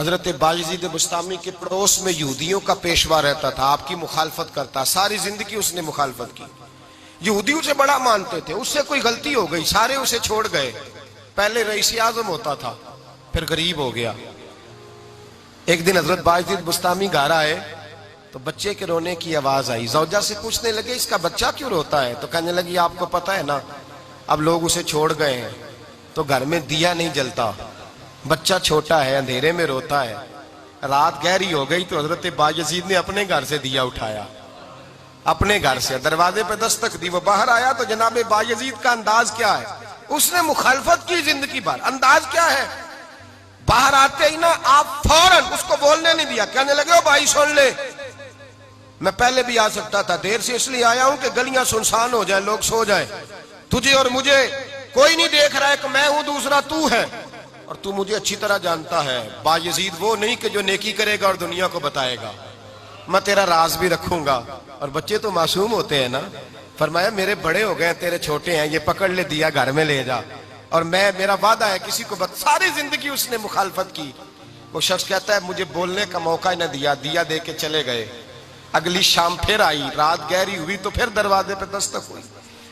हजरत बायजीद बुस्तामी के पड़ोस में यहूदियों का पेशवा रहता था, आपकी मुखालफत करता, सारी जिंदगी उसने मुखालफत की। यहूदी उसे बड़ा मानते थे, उससे कोई गलती हो गई सारे उसे छोड़ गए। पहले रईस आजम होता था, फिर गरीब हो गया। एक दिन हजरत बायजीद बुस्तामी घर आए तो बच्चे के रोने की आवाज आई। जौजा से पूछने लगे इसका बच्चा क्यों रोता है? तो कहने लगी आपको पता है ना, अब लोग उसे छोड़ गए हैं तो घर में दिया नहीं जलता, बच्चा छोटा है, अंधेरे में रोता है। रात गहरी हो गई तो हजरत बायजीद ने अपने घर से दिया उठाया, अपने घर से दरवाजे पे दस्तक दी। वो बाहर आया तो जनाब बायजीद का अंदाज क्या है, उसने मुखालफत की जिंदगी भर। अंदाज क्या है, बाहर आते ही ना आप फौरन उसको बोलने नहीं दिया, कहने लगे ओ भाई सुन ले, मैं पहले भी आ सकता था, देर से इसलिए आया हूं कि गलियां सुनसान हो जाए, लोग सो जाए, तुझे और मुझे कोई नहीं देख रहा है कि मैं हूं, दूसरा तू है, और तू मुझे अच्छी तरह जानता है। बायजीद वो नहीं कि जो नेकी करेगा और दुनिया को बताएगा, मैं तेरा राज भी रखूंगा। और बच्चे तो मासूम होते हैं ना। फरमाया मेरे बड़े हो गए, तेरे छोटे हैं, ये पकड़ ले दिया, घर में ले जा, और मैं, मेरा वादा है किसी को सारी जिंदगी उसने मुखालफत की। वो शख्स कहता है मुझे बोलने का मौका ही ना दिया, दिया दे के चले गए। अगली शाम फिर आई, रात गहरी हुई तो फिर दरवाजे पे दस्तक हुई।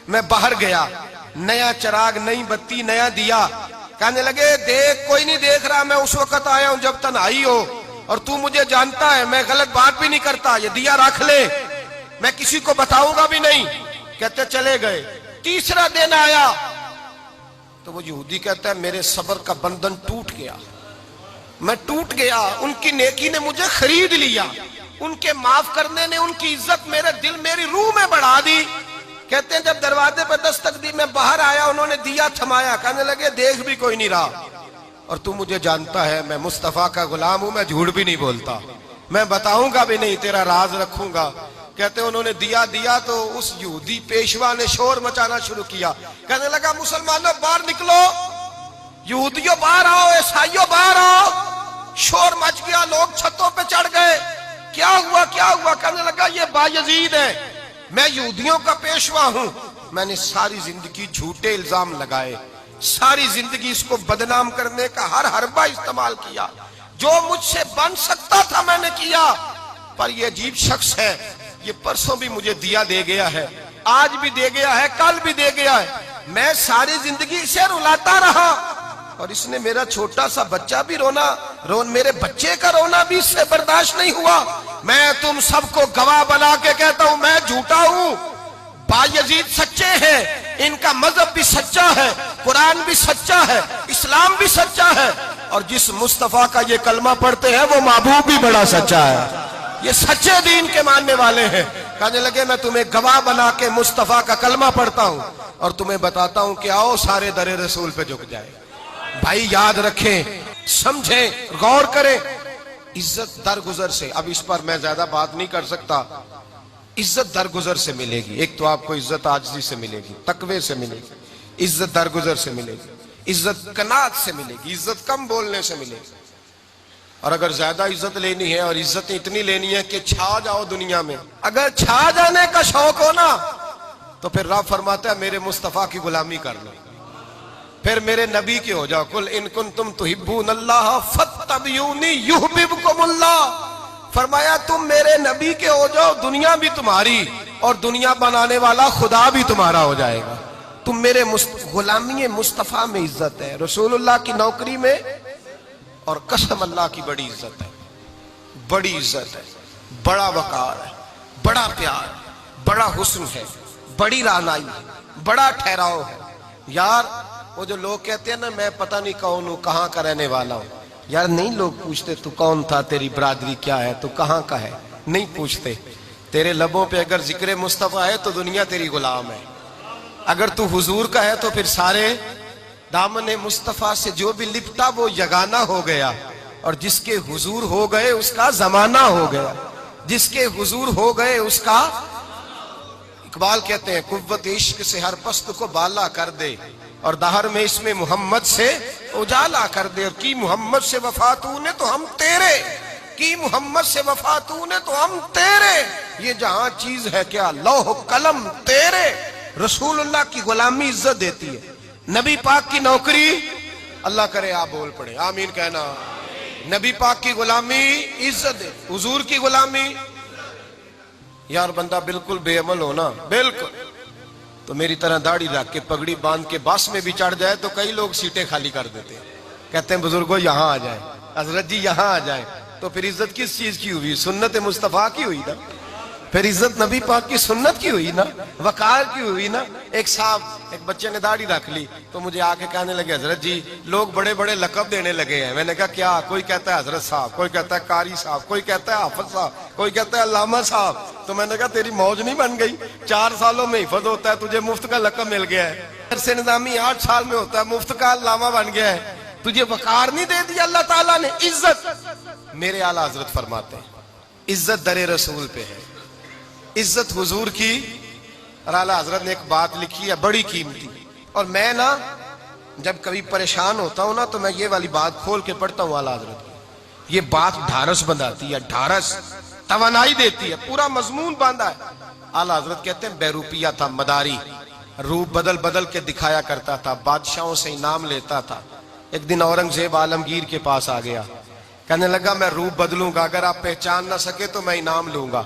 मैं बाहर गया, नया चिराग, नई बत्ती, नया दिया। कहने लगे देख, कोई नहीं देख रहा, मैं उस वक्त आया हूं जब तन्हाई हो, और तू मुझे जानता है, मैं गलत बात भी नहीं करता, ये दिया रख ले, मैं किसी को बताऊंगा भी नहीं। कहते चले गए। तीसरा दिन आया तो वो यहूदी कहता है मेरे सब्र का बंधन टूट गया, मैं टूट गया, उनकी नेकी ने मुझे खरीद लिया, उनके माफ करने ने उनकी इज्जत मेरे दिल, मेरी रूह में बढ़ा दी। कहते हैं जब दरवाजे पर दस्तक दी, मैं बाहर आया, उन्होंने दिया थमाया, कहने लगे देख भी कोई नहीं रहा, और तू मुझे जानता है मैं मुस्तफा का गुलाम हूं, मैं झूठ भी नहीं बोलता, मैं बताऊंगा भी नहीं, तेरा राज रखूंगा। कहते उन्होंने दिया दिया तो उस यहूदी पेशवा ने शोर मचाना शुरू किया, कहने लगा मुसलमानों बाहर निकलो, यहूदियों बाहर आओ, ईसाइयों बाहर आओ। शोर मच गया, लोग छतों पे चढ़ गए। क्या हुआ क्या हुआ? कहने लगा ये बायजीद है, मैं यहूदियों का पेशवा हूं, मैंने सारी जिंदगी झूठे इल्जाम लगाए, सारी जिंदगी इसको बदनाम करने का हर हरबा इस्तेमाल किया, जो मुझसे बन सकता था मैंने किया, पर ये अजीब शख्स है, ये परसों भी मुझे दिया दे गया है, आज भी दे गया है, कल भी दे गया है, मैं सारी जिंदगी इसे रुलाता रहा, और इसने मेरा छोटा सा बच्चा भी मेरे बच्चे का रोना भी इससे बर्दाश्त नहीं हुआ। मैं तुम सबको गवाह बना के कहता हूं मैं झूठा हूं, बायजीद सच्चे हैं, इनका मजहब भी सच्चा है, कुरान भी सच्चा है, इस्लाम भी सच्चा है, और जिस मुस्तफा का ये कलमा पढ़ते हैं वो महबूब भी बड़ा सच्चा है, ये सच्चे दीन के मानने वाले हैं। कहने लगे मैं तुम्हें गवाह बना के मुस्तफा का कलमा पढ़ता हूं और तुम्हें बताता हूं कि आओ सारे दरे रसूल पे झुक जाए। भाई याद रखें, समझें, गौर करें, इज्जत दरगुजर से, अब इस पर मैं ज्यादा बात नहीं कर सकता, इज्जत दरगुजर से मिलेगी। एक तो आपको इज्जत आजिज़ी से मिलेगी, तकवे से मिलेगी, इज्जत दरगुजर से मिलेगी, इज्जत कनात से मिलेगी, इज्जत कम बोलने से मिलेगी। और अगर ज्यादा इज्जत लेनी है और इज्जत इतनी लेनी है कि छा जाओ दुनिया में, अगर छा जाने का शौक हो ना, तो फिर रब फरमाता है मेरे मुस्तफा की गुलामी कर लो, फिर मेरे नबी के हो जाओ। कुल इन कुंतुम तुहिब्बूनल्लाह फत्तबिऊनी युहब्बुकुमुल्लाह, फरमाया तुम मेरे नबी के हो जाओ, दुनिया भी तुम्हारी और दुनिया बनाने वाला खुदा भी तुम्हारा हो जाएगा। तुम मेरे गुलामी मुस्तफा में इज्जत है, रसूलुल्लाह की नौकरी में, और कसम अल्लाह की बड़ी इज्जत है, बड़ी इज्जत है, बड़ा वकार है, बड़ा प्यार, बड़ा हुस्न है, बड़ी रानाई है, बड़ा ठहराव है। यार वो जो लोग कहते हैं ना मैं पता नहीं कौन हूं, कहां का रहने वाला हूं, यार नहीं लोग पूछते तू कौन था, तेरी बरादरी क्या है, तू कहां का है, नहीं पूछते। तेरे लबों पे अगर जिक्र मुस्तफा है तो दुनिया तेरी गुलाम है, अगर तू हुजूर का है तो फिर सारे दामन मुस्तफा से जो भी लिपटा वो यगाना हो गया, और जिसके हुजूर हो गए उसका जमाना हो गया, जिसके हुजूर हो गए उसका। इकबाल कहते हैं कुव्वत इश्क से हर पस्त को बाला कर दे, और दहर में इसमें मोहम्मद से उजाला कर दे, और की मोहम्मद से वफा तूने तो हम तेरे, की मोहम्मद से वफा तूने तो हम तेरे, ये जहां चीज है क्या लौह कलम तेरे। रसूलुल्लाह की गुलामी इज्जत देती है, नबी पाक की नौकरी, अल्लाह करे आप बोल पड़े आमीन कहना। नबी पाक की गुलामी इज्जत है, हुजूर की गुलामी। यार बंदा बिल्कुल बेअमल हो ना, बिल्कुल, तो मेरी तरह दाढ़ी रख के पगड़ी बांध के बस में भी चढ़ जाए तो कई लोग सीटें खाली कर देते हैं, कहते हैं बुजुर्गों यहां आ जाए, हजरत जी यहां आ जाए। तो फिर इज्जत किस चीज की हुई? सुन्नत मुस्तफा की हुई ना, फिर इज्जत नबी पाक की सुन्नत की हुई ना, वकार की हुई ना। एक साहब, एक बच्चे ने दाढ़ी रख ली तो मुझे आके कहने लगे हजरत जी लोग बड़े बड़े लकब देने लगे हैं। मैंने कहा क्या? कोई कहता है हजरत साहब, कोई कहता है कारी साहब, कोई कहता है हाफिज साहब, कोई कहता है अल्लामा साहब। तो मैंने कहा तेरी मौज नहीं बन गई? 4 सालों में हिफज होता है, तुझे मुफ्त का लकब मिल गया है। से निजामी 8 साल में होता है, मुफ्त का अल्लामा बन गया है, तुझे वकार नहीं दे दिया अल्लाह ताला ने, इज्जत। मेरे आला हजरत फरमाते हैं इज्जत दरे रसूल पे है, इज्जत हुजूर की। और आला हजरत ने एक बात लिखी है बड़ी कीमती, और मैं ना जब कभी परेशान होता हूं ना तो मैं ये वाली बात खोल के पढ़ता हूं आला हजरत की। ये बात ढारस बंधाती है, ढारस तवानाई देती है, पूरा मजमून बांधा है। आला हजरत कहते हैं बेरूपिया था मदारी, रूप बदल बदल के दिखाया करता था, बादशाहों से इनाम लेता था। एक दिन औरंगजेब आलमगीर के पास आ गया, कहने लगा मैं रूप बदलूंगा, अगर आप पहचान ना सके तो मैं इनाम लूंगा।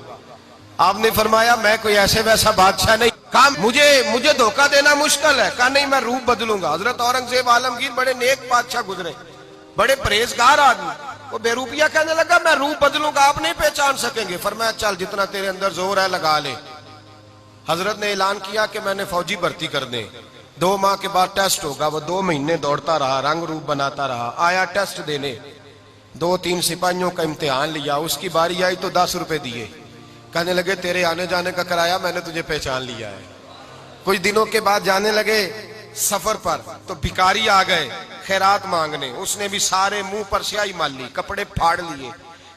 आपने फरमाया मैं कोई ऐसे वैसा बादशाह नहीं, कहा मुझे धोखा देना मुश्किल है, कहा नहीं मैं रूप बदलूंगा। हजरत औरंगजेब आलमगीर बड़े नेक बादशाह गुजरे, बड़े परहेजगार आदमी, वो बेरूपिया कहने लगा मैं रूप बदलूंगा, आप नहीं पहचान सकेंगे। फरमाया चल जितना तेरे अंदर जोर है लगा ले। हजरत ने ऐलान किया कि मैंने फौजी भर्ती कर दे, 2 माह के बाद टेस्ट होगा। वो 2 महीने दौड़ता रहा, रंग रूप बनाता रहा, आया टेस्ट देने, 2-3 सिपाहियों का इम्तिहान लिया, उसकी बारी आई तो 10 रुपए दिए, कहने लगे तेरे आने जाने का किराया मैंने तुझे पहचान लिया है। कुछ दिनों के बाद जाने लगे सफर पर, तो भिखारी आ गए खैरात मांगने, उसने भी सारे मुंह पर स्याही मार ली, कपड़े फाड़ लिए,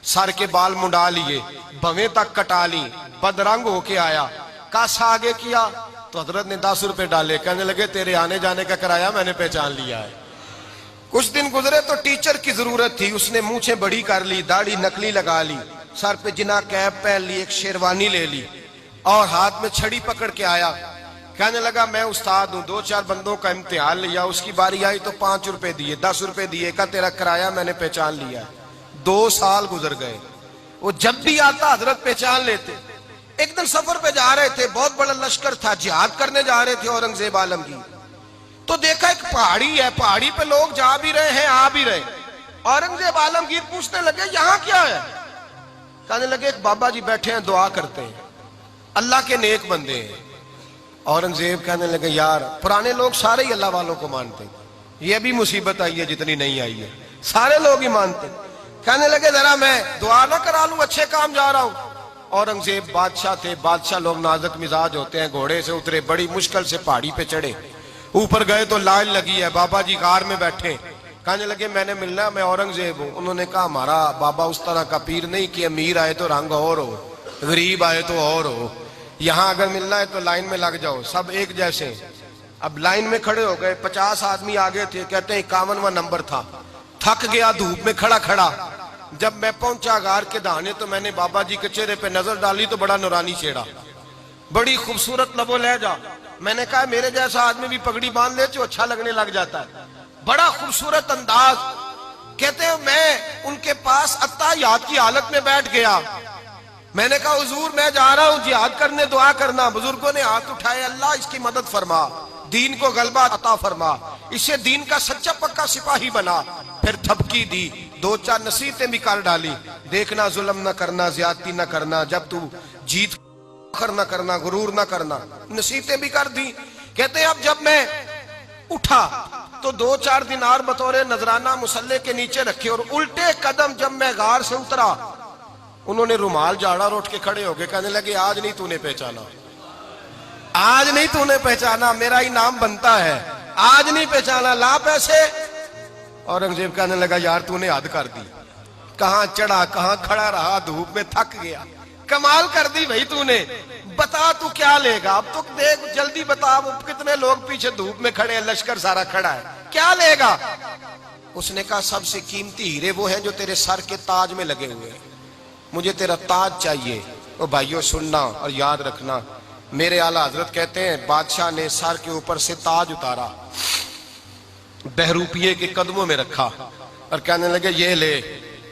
सर के बाल मुंडा लिए, भवें तक कटा ली, बदरंग होके आया, कासा आगे किया तो हजरत ने 10 रुपए डाले, कहने लगे तेरे आने जाने का किराया मैंने पहचान लिया है। कुछ दिन गुजरे तो टीचर की जरूरत थी, उसने मूछें बड़ी कर ली, दाढ़ी नकली लगा ली, सर पे जिना कैप पहन ली, एक शेरवानी ले ली और हाथ में छड़ी पकड़ के आया, कहने लगा मैं उस्ताद हूं, 2-4 बंदों का इम्तिहान लिया, उसकी बारी आई तो 5 रुपए दिए, 10 रुपए दिए, का तेरा किराया मैंने पहचान लिया। 2 साल गुजर गए, वो जब भी आता हजरत पहचान लेते। एक दिन सफर पे जा रहे थे, बहुत बड़ा लश्कर था, जिहाद करने जा रहे थे औरंगजेब आलमगीर, तो देखा एक पहाड़ी है, पहाड़ी पे लोग जा भी रहे हैं आ भी रहे। औरंगजेब आलमगीर पूछने लगे यहाँ क्या है? कहने लगे एक बाबा जी बैठे हैं दुआ करते हैं, अल्लाह के नेक बंदे हैं। औरंगजेब कहने लगे यार पुराने लोग सारे ही अल्लाह वालों को मानते हैं, ये भी मुसीबत आई है जितनी नहीं आई है, सारे लोग ही मानते। कहने लगे जरा मैं दुआ ना करा लूं, अच्छे काम जा रहा हूं। औरंगजेब बादशाह थे, बादशाह लोग नाजुक मिजाज होते हैं, घोड़े से उतरे, बड़ी मुश्किल से पहाड़ी पे चढ़े, ऊपर गए तो लाइन लगी है, बाबा जी कार में बैठे, कहने लगे मैंने मिलना, मैं औरंगजेब हूं। उन्होंने कहा हमारा बाबा उस तरह का पीर नहीं कि अमीर आए तो रंग और हो, गरीब आए तो और हो, यहाँ अगर मिलना है तो लाइन में लग जाओ, सब एक जैसे। अब लाइन में खड़े हो गए, 50 आदमी आगे थे, कहते हैं 51वां नंबर था, थक गया धूप में खड़ा खड़ा। जब मैं पहुंचा गार के दाने तो मैंने बाबा जी के चेहरे पे नजर डाली तो बड़ा नूरानी चेहरा, बड़ी खूबसूरत लबो लहजा। मैंने कहा मेरे जैसा आदमी भी पगड़ी बांध ले तो अच्छा लगने लग जाता है, बड़ा खूबसूरत अंदाज। कहते हैं मैं उनके पास अत्ताहियात की हालत में बैठ गया। मैंने कहा हुजूर मैं जा रहा हूं जिहाद करने, दुआ करना। बुजुर्गों ने हाथ उठाए, अल्लाह इसकी मदद फरमा, दीन को गलबा अता फरमा, इसे दीन का सच्चा पक्का सिपाही बना। फिर थपकी दी, 2-4 नसीहतें भी कर डाली, देखना जुल्म न करना, ज्यादती न करना, जब तू जीत न करना, गुरूर न करना, नसीहतें भी कर दी। कहते हैं अब जब मैं उठा तो 2-4 दिनार बतौर नजराना मुसल्ले के नीचे रखे, और उल्टे कदम जब मैं गार से उतरा उन्होंने रुमाल झाड़ा और उठ के खड़े हो गए, कहने लगे आज नहीं तूने पहचाना, आज नहीं तूने पहचाना, मेरा इनाम बनता है, आज नहीं पहचाना, ला पैसे। औरंगजेब कहने लगा यार तूने हद कर दी, कहां चढ़ा कहां खड़ा रहा, धूप में थक गया, कमाल कर दी भाई तूने, बता तू क्या लेगा, अब तो देख जल्दी बता, वो कितने लोग पीछे धूप में खड़े हैं, लश्कर सारा खड़ा है, क्या लेगा? उसने कहा सबसे कीमती हीरे वो हैं जो तेरे सर के ताज में लगे हुए हैं, मुझे तेरा ताज चाहिए। ओ भाइयों सुनना और याद रखना, मेरे आला हजरत कहते हैं बादशाह ने सर के ऊपर से ताज उतारा, बहरूपिये के कदमों में रखा और कहने लगे ये ले,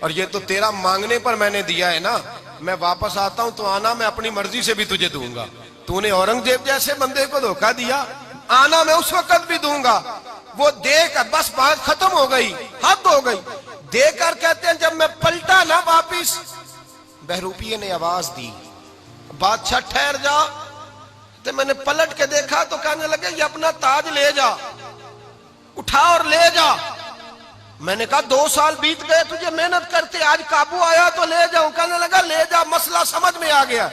और ये तो तेरा मांगने पर मैंने दिया है ना, मैं वापस आता हूं तो आना मैं अपनी मर्जी से भी तुझे दूंगा। तूने औरंगजेब जैसे बंदे को धोखा दिया, आना मैं उस वक्त भी दूंगा। वो देकर बस बात खत्म हो गई, हद हो गई। देकर कहते हैं जब मैं पलटा ना वापिस, बहरूपिये ने आवाज दी, बादशाह ठहर जा। तो मैंने पलट के देखा तो कहने लगे ये अपना ताज ले जा, उठा और ले जा। मैंने कहा 2 साल बीत गए तुझे मेहनत करते, आज काबू आया तो ले जाऊं। कहने लगा ले जा, मसला समझ में आ गया।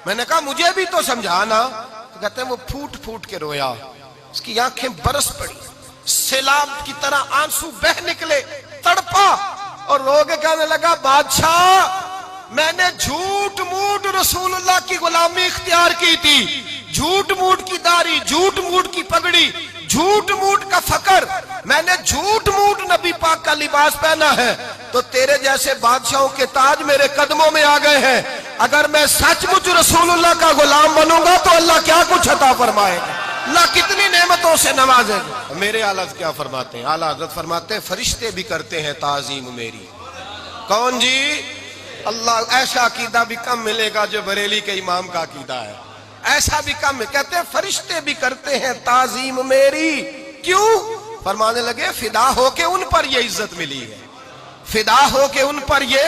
मैंने कहा मुझे भी तो समझाना। तो कहते हैं वो फूट फूट के रोया, उसकी आंखें बरस पड़ी, सैलाब की तरह आंसू बह निकले, तड़पा और रो के कहने लगा बादशाह मैंने झूठ मूठ रसूलुल्लाह की गुलामी इख्तियार की थी, झूठ मूठ की दाढ़ी, झूठ मूठ की पगड़ी, झूठ मूठ का फकर, मैंने झूठ मूठ नबी पाक का लिबास पहना है, तो तेरे जैसे बादशाहों के ताज मेरे कदमों में आ गए हैं। अगर मैं सचमुच रसूलुल्लाह का गुलाम बनूंगा तो अल्लाह क्या कुछ अता फरमाएगा, अल्लाह कितनी नेमतों से नवाजेगा। मेरे आला हज़रत क्या फरमाते हैं? आला हज़रत फरमाते हैं फरिश्ते भी करते हैं ताजीम मेरी। कौन जी? अल्लाह। ऐसा अकीदा भी कम मिलेगा जो बरेली के इमाम का अकीदा है, ऐसा भी कम। कहते हैं फरिश्ते भी करते हैं ताजीम मेरी। क्यों? फरमाने लगे फिदा होके उन पर ये इज्जत मिली है, फिदा होके उन पर ये